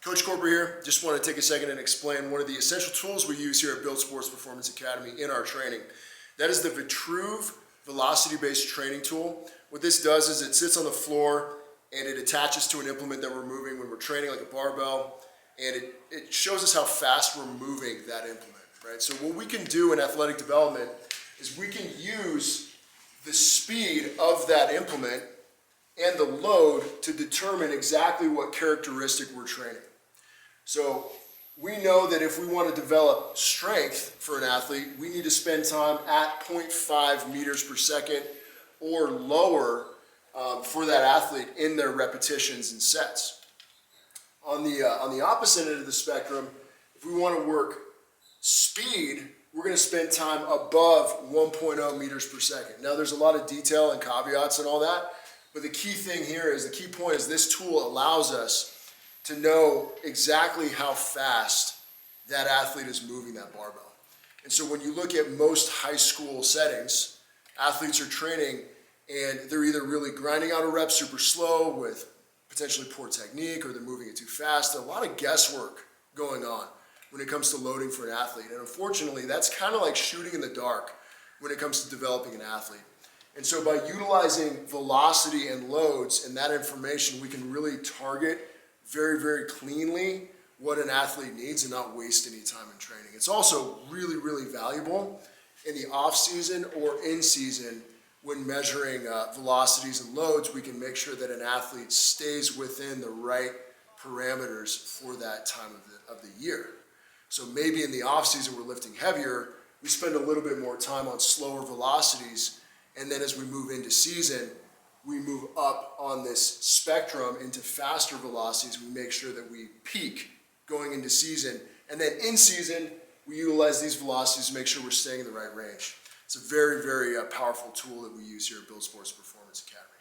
Coach Corber here. Just want to take a second and explain one of the essential tools we use here at Build Sports Performance Academy in our training. That is the Vitruve velocity-based training tool. What this does is it sits on the floor and it attaches to an implement that we're moving when we're training, like a barbell, and it shows us how fast we're moving that implement, right? So what we can do in athletic development is we can use the speed of that implement and the load to determine exactly what characteristic we're training. So we know that if we want to develop strength for an athlete, we need to spend time at 0.5 meters per second or lower for that athlete in their repetitions and sets. On the opposite end of the spectrum, if we want to work speed, we're going to spend time above 1.0 meters per second. Now there's a lot of detail and caveats and all that, but the key thing here is, the key point is this tool allows us to know exactly how fast that athlete is moving that barbell. And so when you look at most high school settings, athletes are training and they're either really grinding out a rep super slow with potentially poor technique, or they're moving it too fast. There's a lot of guesswork going on when it comes to loading for an athlete. And unfortunately, that's kind of like shooting in the dark when it comes to developing an athlete. And so by utilizing velocity and loads and that information, we can really target very, very cleanly what an athlete needs and not waste any time in training. It's also really, really valuable in the off season or in season when measuring velocities and loads. We can make sure that an athlete stays within the right parameters for that time of the year. So maybe in the off season we're lifting heavier, we spend a little bit more time on slower velocities, and then as we move into season, we move up on this spectrum into faster velocities. We make sure that we peak going into season. And then in season, we utilize these velocities to make sure we're staying in the right range. It's a very, very powerful tool that we use here at Build Sports Performance Academy.